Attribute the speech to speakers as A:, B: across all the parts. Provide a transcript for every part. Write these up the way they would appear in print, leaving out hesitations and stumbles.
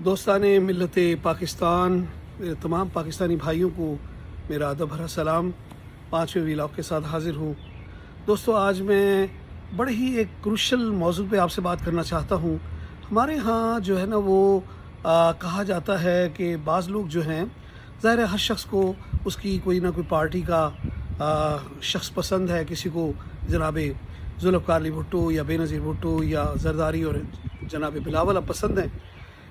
A: دوستان ملت پاکستان، میرے تمام پاکستانی بھائیوں کو میرا ادب بھرا سلام۔ 5ویں ولاگ کے ساتھ حاضر ہوں۔ دوستو، آج میں بڑے ہی ایک کروشل موضوع پہ آپ سے بات کرنا چاہتا ہوں۔ ہمارے ہاں جو ہے نا وہ کہا جاتا ہے کہ بعض لوگ جو ہیں، ظاہر ہے ہر شخص کو اس کی کوئی نہ کوئی پارٹی کا شخص پسند ہے۔ کسی کو جناب ذوالفقار علی بھٹو یا بے نظیر بھٹو یا زرداری اور جناب بلاول اب پسند ہیں۔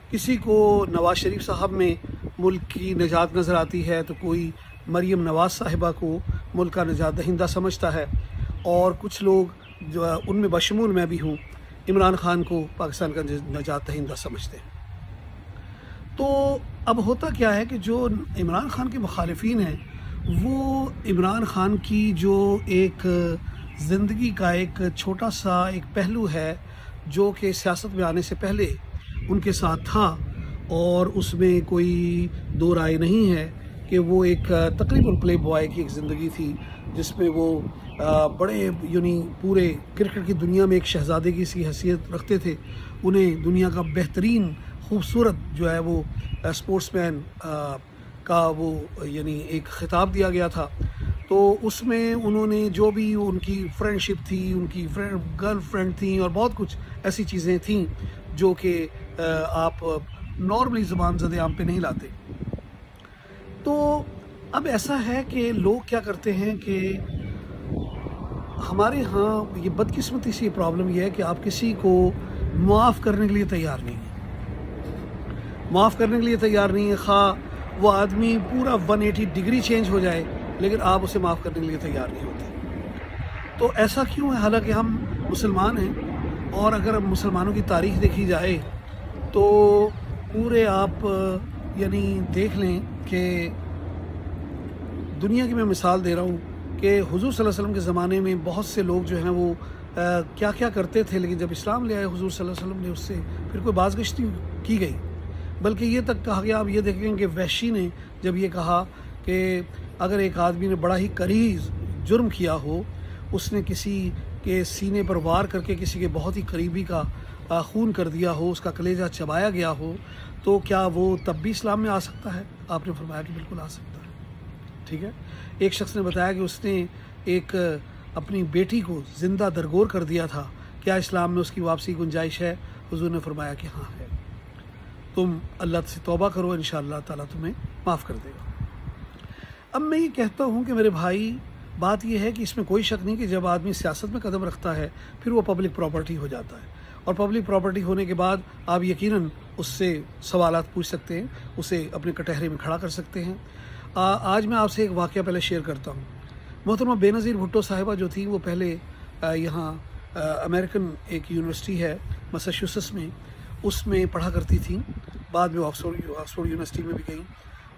A: کسی کو نواز شریف صاحب میں ملک کی نجات نظر آتی ہے، تو کوئی مریم نواز صاحبہ کو ملک کا نجات دہندہ سمجھتا ہے، اور کچھ لوگ جو ان میں بشمول میں بھی ہوں، عمران خان کو پاکستان کا نجات دہندہ سمجھتے ہیں۔ تو اب ہوتا کیا ہے کہ جو عمران خان کے مخالفین ہیں، وہ عمران خان کی جو ایک زندگی کا ایک چھوٹا سا ایک پہلو ہے جو کہ سیاست میں آنے سے پہلے ان کے ساتھ تھا، اور اس میں کوئی دو رائے نہیں ہے کہ وہ ایک تقریباً پلے بوائے کی ایک زندگی تھی، جس میں وہ بڑے پورے کرکٹ کی دنیا میں ایک شہزادے کی سی حیثیت رکھتے تھے۔ انہیں دنیا کا بہترین خوبصورت جو ہے وہ اسپورٹس مین کا وہ ایک خطاب دیا گیا تھا۔ تو اس میں انہوں نے جو بھی ان کی فرینڈشپ تھی، ان کی گرل فرینڈ تھیں، اور بہت کچھ ایسی چیزیں تھیں جو کہ آپ نارملی زبان زد عام پہ نہیں لاتے۔ تو اب ایسا ہے کہ لوگ کیا کرتے ہیں کہ ہمارے ہاں یہ بدقسمتی سی پرابلم یہ ہے کہ آپ کسی کو معاف کرنے کے لیے تیار نہیں ہیں، معاف کرنے کے لیے تیار نہیں ہیں، خواہ وہ آدمی پورا 180 ڈگری چینج ہو جائے، لیکن آپ اسے معاف کرنے کے لیے تیار نہیں ہوتے۔ تو ایسا کیوں ہے؟ حالانکہ ہم مسلمان ہیں، اور اگر مسلمانوں کی تاریخ دیکھی جائے تو پورے آپ دیکھ لیں کہ دنیا کی میں مثال دے رہا ہوں کہ حضور صلی اللہ علیہ وسلم کے زمانے میں بہت سے لوگ جو ہیں وہ کیا کیا کرتے تھے، لیکن جب اسلام لے آئے حضور صلی اللہ علیہ وسلم نے، اس سے پھر کوئی بازگشت کی گئی، بلکہ یہ تک کہا گیا۔ آپ یہ دیکھیں کہ وحشی نے جب یہ کہا کہ اگر ایک آدمی نے بڑا ہی قریب جرم کیا ہو، اس نے کسی کے سینے پر وار کر کے کسی کے بہت ہی قریبی کا خون کر دیا ہو، اس کا کلیجہ چبایا گیا ہو، تو کیا وہ تب بھی اسلام میں آ سکتا ہے؟ آپ نے فرمایا کہ بالکل آ سکتا ہے۔ ٹھیک ہے۔ ایک شخص نے بتایا کہ اس نے ایک اپنی بیٹی کو زندہ درگور کر دیا تھا، کیا اسلام میں اس کی واپسی کی گنجائش ہے؟ حضور نے فرمایا کہ ہاں ہے، تم اللہ سے توبہ کرو، انشاءاللہ تعالیٰ تمہیں معاف کر دے گا۔ اب میں یہ کہتا ہوں کہ میرے بھائی، بات یہ ہے کہ اس میں کوئی شک نہیں کہ جب آدمی سیاست میں قدم رکھتا ہے، پھر وہ پبلک پراپرٹی ہو جاتا ہے، اور پبلک پراپرٹی ہونے کے بعد آپ یقیناً اس سے سوالات پوچھ سکتے ہیں، اسے اپنے کٹہرے میں کھڑا کر سکتے ہیں۔ آج میں آپ سے ایک واقعہ پہلے شیئر کرتا ہوں۔ محترمہ بے نظیر بھٹو صاحبہ جو تھی، وہ پہلے یہاں امریکن ایک یونیورسٹی ہے میساچیوسٹس میں، اس میں پڑھا کرتی تھیں، بعد میں آکسفورڈ یونیورسٹی میں بھی گئیں۔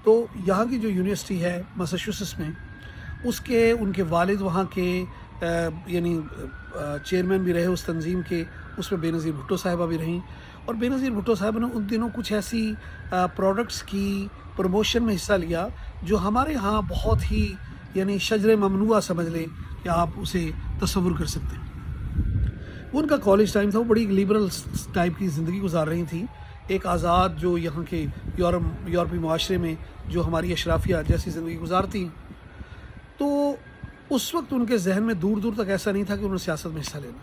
A: تو یہاں کی جو یونیورسٹی ہے میساچیوسٹس میں، ان کے والد وہاں کے چیئرمین بھی رہے اس تنظیم کے، اس میں بے نظیر بھٹو صاحبہ بھی رہیں، اور بے نظیر بھٹو صاحبہ نے ان دنوں کچھ ایسی پروڈکٹس کی پروموشن میں حصہ لیا جو ہمارے ہاں بہت ہی شجر ممنوعہ سمجھ لیں کہ آپ اسے تصور کر سکتے ہیں۔ وہ ان کا کالج ٹائم تھا، وہ بڑی لیبرل ٹائپ کی زندگی گزار رہی تھیں، ایک آزاد جو یہاں کے یورپی معاشرے میں جو ہماری اشرافیہ جیسی زندگی گزارتی ہیں۔ تو اس وقت ان کے ذہن میں دور دور تک ایسا نہیں تھا کہ انہوں نے سیاست میں حصہ لینا۔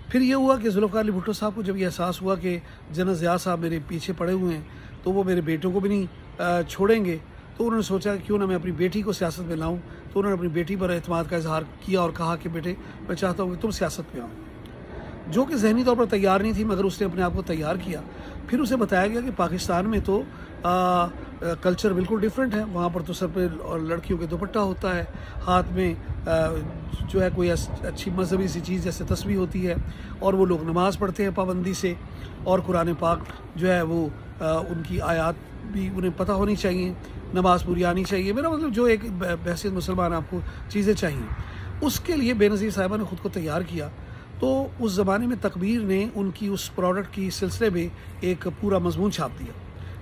A: پھر یہ ہوا کہ ذوالفقار علی بھٹو صاحب کو جب یہ احساس ہوا کہ جنرل ضیاء صاحب میرے پیچھے پڑے ہوئے ہیں، تو وہ میرے بیٹوں کو بھی نہیں چھوڑیں گے، تو انہوں نے سوچا کہ کیوں نہ میں اپنی بیٹی کو سیاست میں لاؤں۔ تو انہوں نے اپنی بیٹی پر اعتماد کا اظہار کیا اور کہا کہ بیٹے، میں چاہتا ہوں کہ تم سیاست میں آؤ، جو کہ ذہنی طور پر تیار نہیں تھی، مگر اس نے اپنے آپ کو تیار کیا۔ پھر اسے بتایا گیا کہ پاکستان میں تو کلچر بالکل ڈیفرنٹ ہے، وہاں پر تو سر پہ اور لڑکیوں کے دوپٹہ ہوتا ہے، ہاتھ میں جو ہے کوئی اچھی مذہبی سی چیز جیسے تسبیح ہوتی ہے، اور وہ لوگ نماز پڑھتے ہیں پابندی سے، اور قرآن پاک جو ہے وہ ان کی آیات بھی انہیں پتہ ہونی چاہیے، نماز پوری آنی چاہیے، میرا مطلب جو ایک بحیثیت مسلمان آپ کو چیزیں چاہیے، اس کے لیے بے نظیر صاحبہ نے خود کو تیار کیا۔ تو اس زمانے میں تقبیر نے ان کی اس پروڈکٹ کی سلسلے میں ایک پورا مضمون چھاپ دیا،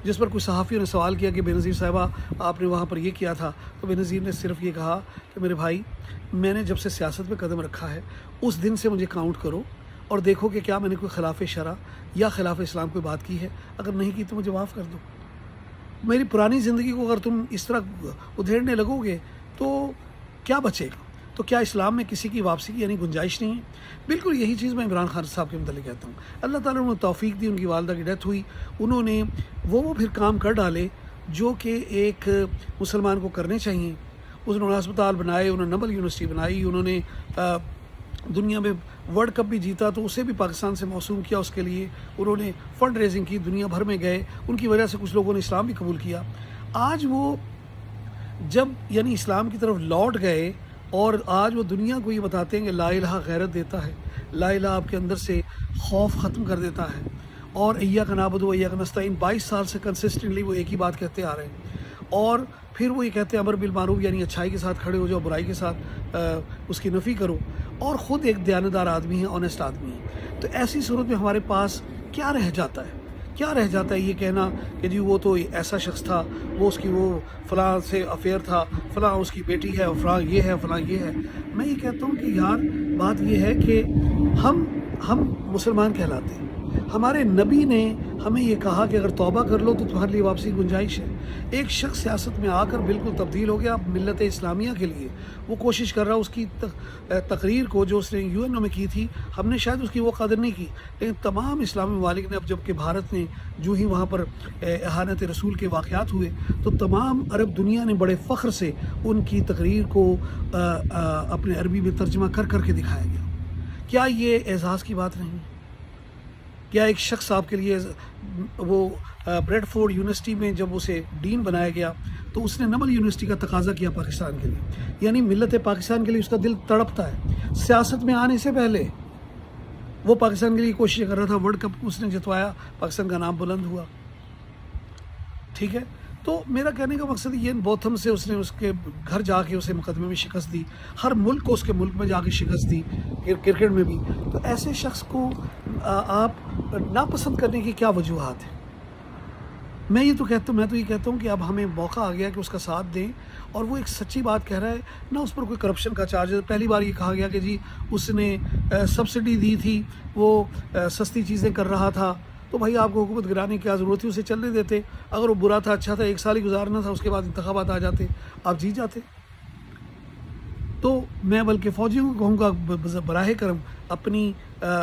A: جس پر کچھ صحافیوں نے سوال کیا کہ بے نظیر صاحبہ، آپ نے وہاں پر یہ کیا تھا؟ تو بے نظیر نے صرف یہ کہا کہ میرے بھائی، میں نے جب سے سیاست میں قدم رکھا ہے، اس دن سے مجھے کاؤنٹ کرو، اور دیکھو کہ کیا میں نے کوئی خلاف شرع یا خلاف اسلام کوئی بات کی ہے. اگر نہیں کی تو مجھے معاف کر دو. میری پرانی زندگی کو اگر تم اس طرح ادھیڑنے لگو گے تو کیا بچے گا؟ تو کیا اسلام میں کسی کی واپسی کی یعنی گنجائش نہیں ہے؟ بالکل یہی چیز میں عمران خان صاحب کے متعلق کہتا ہوں. اللہ تعالیٰ نے توفیق دی, ان کی والدہ کی ڈیتھ ہوئی, انہوں نے وہ پھر کام کر ڈالے جو کہ ایک مسلمان کو کرنے چاہیے. انہوں نے ہسپتال بنائے, انہوں نے نبل یونیورسٹی بنائی, انہوں نے دنیا میں ورلڈ کپ بھی جیتا تو اسے بھی پاکستان سے موسوم کیا. اس کے لیے انہوں نے فنڈ ریزنگ کی, دنیا بھر میں گئے, ان کی وجہ سے کچھ لوگوں نے اسلام بھی قبول کیا. آج وہ جب یعنی اسلام کی طرف لوٹ گئے اور آج وہ دنیا کو یہ بتاتے ہیں کہ لا الہ غیرت دیتا ہے, لا الہ آپ کے اندر سے خوف ختم کر دیتا ہے, اور ایاک نعبد و ایاک نستعین 22 سال سے کنسسٹنٹلی وہ ایک ہی بات کہتے آ رہے ہیں. اور پھر وہ یہ کہتے ہیں امر بالمعروف یعنی اچھائی کے ساتھ کھڑے ہو جاؤ, برائی کے ساتھ اس کی نفی کرو, اور خود ایک دیانتدار آدمی ہے, آنیسٹ آدمی ہے. تو ایسی صورت میں ہمارے پاس کیا رہ جاتا ہے؟ کیا رہ جاتا ہے یہ کہنا کہ جی وہ تو ایسا شخص تھا, وہ اس کی وہ فلاں سے افیئر تھا, فلاں اس کی بیٹی ہے, فلاں یہ ہے, فلاں یہ ہے. میں یہ کہتا ہوں کہ یار بات یہ ہے کہ ہم مسلمان کہلاتے ہیں. ہمارے نبی نے ہمیں یہ کہا کہ اگر توبہ کر لو تو تمہارے لیے واپسی کی گنجائش ہے. ایک شخص سیاست میں آ کر بالکل تبدیل ہو گیا ملت اسلامیہ کے لیے, وہ کوشش کر رہا, اس کی تقریر کو جو اس نے UN میں کی تھی ہم نے شاید اس کی وہ قدر نہیں کی, لیکن تمام اسلامی ممالک نے اب جب کہ بھارت نے جو ہی وہاں پر اہانت رسول کے واقعات ہوئے تو تمام عرب دنیا نے بڑے فخر سے ان کی تقریر کو اپنے عربی میں ترجمہ کر کر کے دکھایا گیا. کیا یہ اعزاز کی بات نہیں؟ کیا ایک شخص آپ کے لیے وہ بریڈ فورڈ یونیورسٹی میں جب اسے ڈین بنایا گیا تو اس نے نبل یونیورسٹی کا تقاضا کیا پاکستان کے لیے, یعنی ملت پاکستان کے لیے اس کا دل تڑپتا ہے. سیاست میں آنے سے پہلے وہ پاکستان کے لیے کوشش کر رہا تھا, ورلڈ کپ اس نے جتوایا, پاکستان کا نام بلند ہوا. ٹھیک ہے, تو میرا کہنے کا مقصد یہ بوتھم سے اس نے اس کے گھر جا کے اسے مقدمے میں شکست دی, ہر ملک کو اس کے ملک میں جا کے شکست دی, کرکٹ میں بھی. تو ایسے شخص کو آپ ناپسند کرنے کی کیا وجوہات ہیں؟ میں یہ کہتا ہوں کہ اب ہمیں موقع آ گیا کہ اس کا ساتھ دیں, اور وہ ایک سچی بات کہہ رہا ہے, نہ اس پر کوئی کرپشن کا چارج. پہلی بار یہ کہا گیا کہ جی اس نے سبسڈی دی تھی, وہ سستی چیزیں کر رہا تھا, تو بھائی آپ کو حکومت گرانے کی کیا ضرورت تھی, اسے چلنے دیتے. اگر وہ برا تھا, اچھا تھا, 1 سال ہی گزارنا تھا, اس کے بعد انتخابات آ جاتے, آپ جیت جاتے. تو میں بلکہ فوجیوں کو کہوں گا براہ کرم اپنی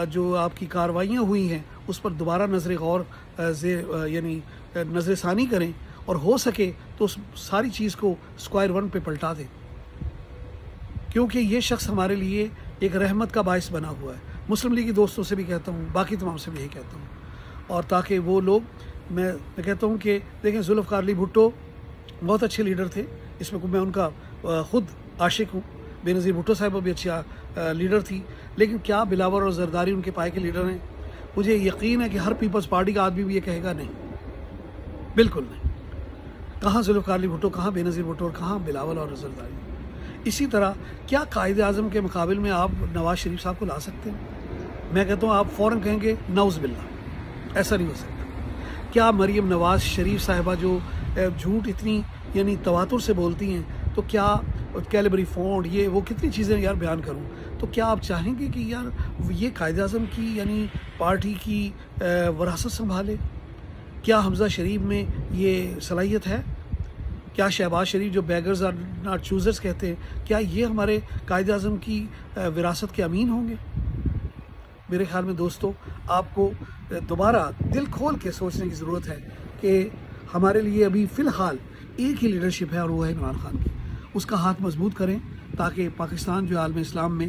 A: جو آپ کی کارروائیاں ہوئی ہیں اس پر دوبارہ نظر غور یعنی نظر ثانی کریں, اور ہو سکے تو اس ساری چیز کو اسکوائر 1 پہ پلٹا دیں, کیونکہ یہ شخص ہمارے لیے ایک رحمت کا باعث بنا ہوا ہے. مسلم لیگ کے دوستوں سے بھی کہتا ہوں, باقی تمام سے بھی یہی کہتا ہوں, اور تاکہ وہ لوگ, میں کہتا ہوں کہ دیکھیں ذوالفقار علی بھٹو بہت اچھے لیڈر تھے, اس میں ان کا خود عاشق ہوں. بے نظیر بھٹو صاحبہ بھی اچھا لیڈر تھی, لیکن کیا بلاول اور زرداری ان کے پائے کے لیڈر ہیں؟ مجھے یقین ہے کہ ہر پیپلز پارٹی کا آدمی بھی یہ کہے گا نہیں, بالکل نہیں. کہاں ذوالفقار علی بھٹو, کہاں بے نظیر بھٹو, اور کہاں بلاول اور زرداری. اسی طرح کیا قائد اعظم کے مقابل میں آپ نواز شریف صاحب کو لا سکتے ہیں؟ میں کہتا ہوں آپ فوراً کہیں گے نعوذ باللہ, ایسا نہیں ہو سکتا. کیا مریم نواز شریف صاحبہ جو جھوٹ اتنی یعنی تواتر سے بولتی ہیں, تو کیا کیلیبری فونڈ یہ وہ کتنی چیزیں یار بیان کروں, تو کیا آپ چاہیں گے کہ یار یہ قائد اعظم کی یعنی پارٹی کی وراثت سنبھالے؟ کیا حمزہ شریف میں یہ صلاحیت ہے؟ کیا شہباز شریف جو بیگرز آر ناٹ چوزرز کہتے ہیں, کیا یہ ہمارے قائد اعظم کی وراثت کے امین ہوں گے؟ میرے خیال میں دوستو آپ کو دوبارہ دل کھول کے سوچنے کی ضرورت ہے کہ ہمارے لیے ابھی فی الحال ایک ہی لیڈرشپ ہے, اور وہ ہے عمران خان کی. اس کا ہاتھ مضبوط کریں تاکہ پاکستان جو عالم اسلام میں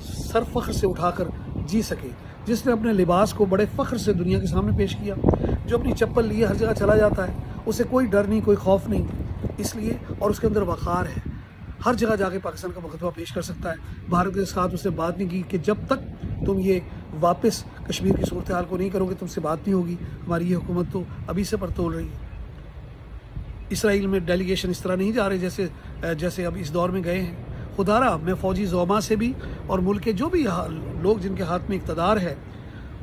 A: سر فخر سے اٹھا کر جی سکے. جس نے اپنے لباس کو بڑے فخر سے دنیا کے سامنے پیش کیا, جو اپنی چپل لیے ہر جگہ چلا جاتا ہے, اسے کوئی ڈر نہیں, کوئی خوف نہیں, اس لیے, اور اس کے اندر وقار ہے, ہر جگہ جا کے پاکستان کا مقدمہ پیش کر سکتا ہے. بھارت کے ساتھ اس نے بات نہیں کی کہ جب تک تم یہ واپس کشمیر کی صورتحال کو نہیں کرو گے تم سے بات نہیں ہوگی. ہماری یہ حکومت تو ابھی سے پر تول رہی ہے. اسرائیل میں ڈیلیگیشن اس طرح نہیں جا رہے جیسے اب اس دور میں گئے ہیں. خدا را میں فوجی زعما سے بھی اور ملک کے جو بھی لوگ جن کے ہاتھ میں اقتدار ہے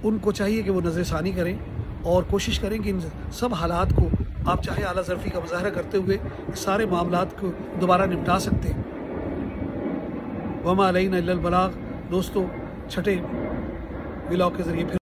A: ان کو چاہیے کہ وہ نظر ثانی کریں اور کوشش کریں کہ ان سب حالات کو آپ چاہے اعلیٰ ظرفی کا مظاہرہ کرتے ہوئے سارے معاملات کو دوبارہ نپٹا سکتے ہیں. وما علینا الا البلاغ. دوستو چھٹے ولاگ کے ذریعے پھر